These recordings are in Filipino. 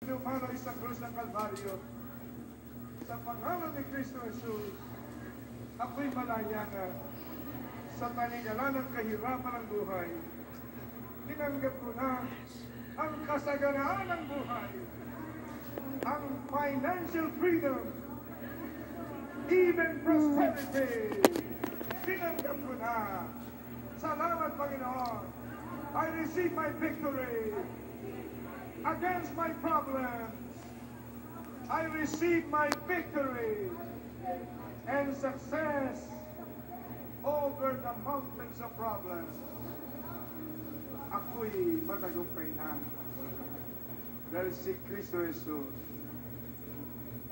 Lumano'y sa krus ng Kalbaryo. Sa pangalan ni Kristo Jesus, ako'y malaya na sa talingala ng kahirapan ng buhay. Tinanggap ko na ang kasaganaan ng buhay, ang financial freedom, even prosperity. Tinanggap ko na. Salamat, Panginoon. I receive my victory against my problems. I receive my victory and success over the mountains of problems. Ako'y matagumpay na. Dahil si Kristo Jesus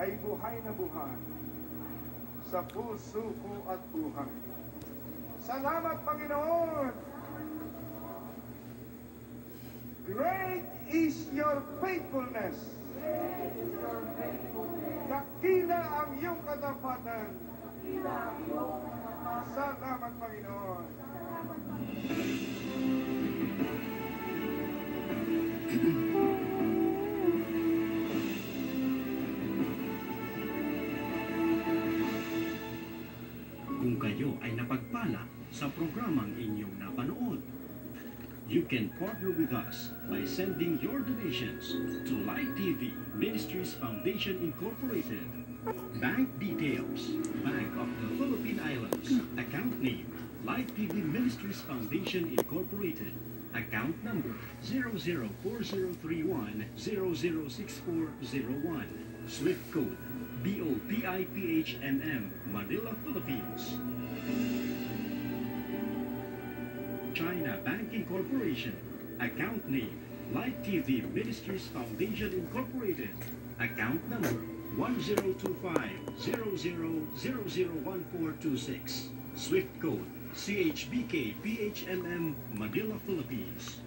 ay buhay na buhay sa puso ko at buhay. Salamat, Panginoon! Great is your faithfulness. Dakila ang iyong katapatan. Salamat, Panginoon. Kung kayo ay napagpala sa programang inyong napanood, you can partner with us by sending your donations to Light TV Ministries Foundation Incorporated. Bank details: Bank of the Philippine Islands. Account name: Light TV Ministries Foundation Incorporated. Account number 004031006401. Swift code BOPIPHMM, Manila, Philippines. China Banking Corporation. Account name: Light TV Ministries Foundation Incorporated. Account number 102500001426. Swift code CHBK PHMM, Manila, Philippines.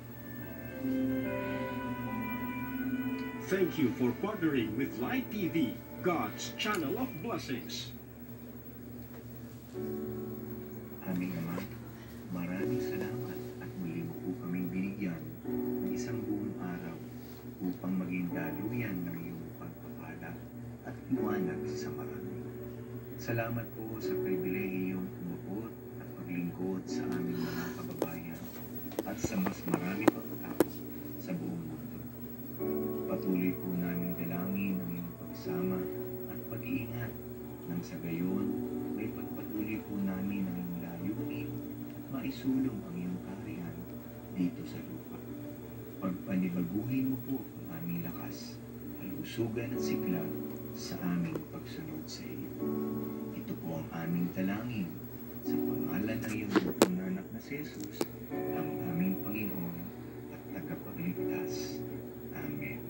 Thank you for partnering with Light TV, God's channel of blessings. Aming Ama, maraming salamat at muli mo po kaming binigyan ng isang buong araw upang maging daluyan ng iyong pagpapala at liwanag sa marami. Salamat po sa pribilehiyong umabot at paglingkod sa aming mga kababayan at sa mas marami pang tao sa buong mundo. Patuloy po namin dalangin ang iyong pagsama at pag-iingat nang sa gayon may pagpatuloy po namin ang iyong layunin at maisulong ang iyong kaharian dito sa lupa. Pagpanibaguhin mo po ang aming lakas, kalusugan at sigla sa aming pagsunod sa iyo. Ito po ang aming dalangin sa pangalan ng iyong bukong anak na si Jesus, ang aming Panginoon at tagapagligtas. Amen.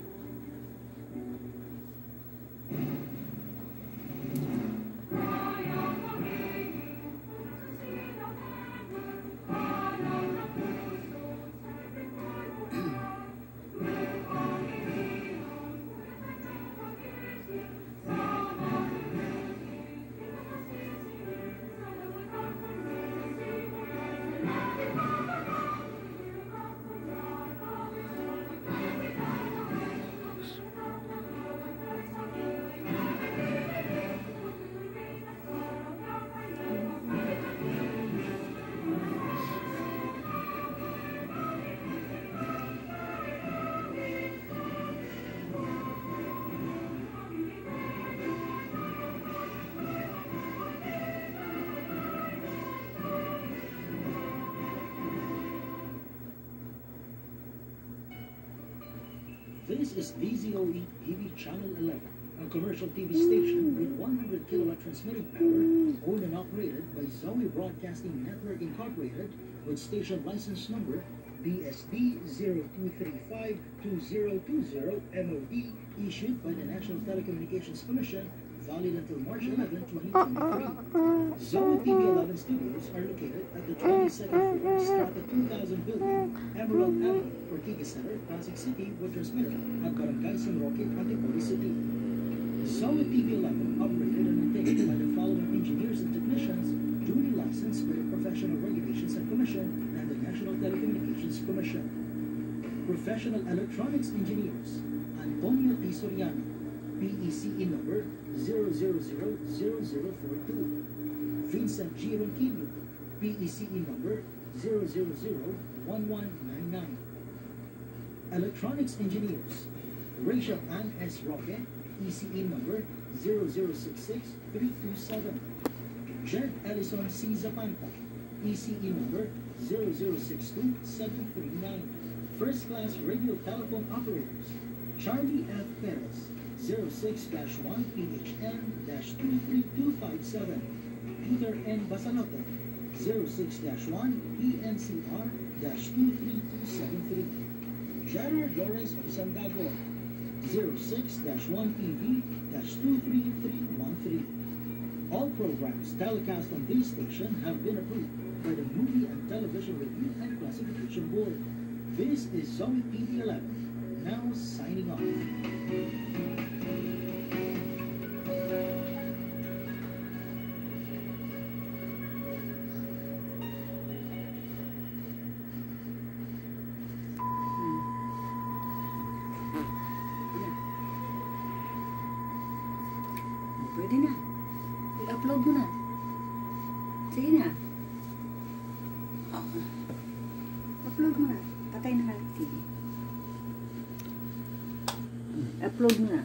This is DZOE TV Channel 11, a commercial TV station with 100 kilowatt transmitting power, owned and operated by Zoe Broadcasting Network Incorporated, with station license number BSD 02352020 MOD, issued by the National Telecommunications Commission, valid until March 11, 2023. Zoe TV 11 studios are located at the 22nd floor, Strata 2000 building, Emerald Avenue, Ortigas Center, Pasig City, with transmitter at Barangay San Roque, Antipolo City. Zoe TV 11 operated and maintained by the following engineers and technicians, duly licensed by the Professional Regulations and Commission and the National Telecommunications Commission. Professional electronics engineers: Antonio T. Soriano, PECE number 0000042. Vincent G. Ronquillo, PECE number 0001199. Electronics Engineers, Rachel Ann S. Roque, ECE number 0066327. Jed Ellison C. Zapanta, ECE number 0062739. First Class Radio Telephone Operators, Charlie F. Perez, 06-1 PHN-23257. Peter N. Basalote, 06-1 PNCR-23273. Gerard Lawrence Osandago, 06-1 PV-23313. All programs telecast on this station have been approved by the Movie and Television Review and Classification Board. This is Zoe TV11, now signing off. Pwede na. I-upload mo na. Sige na. Upload mo na. Patay na lang TV. Upload mo na.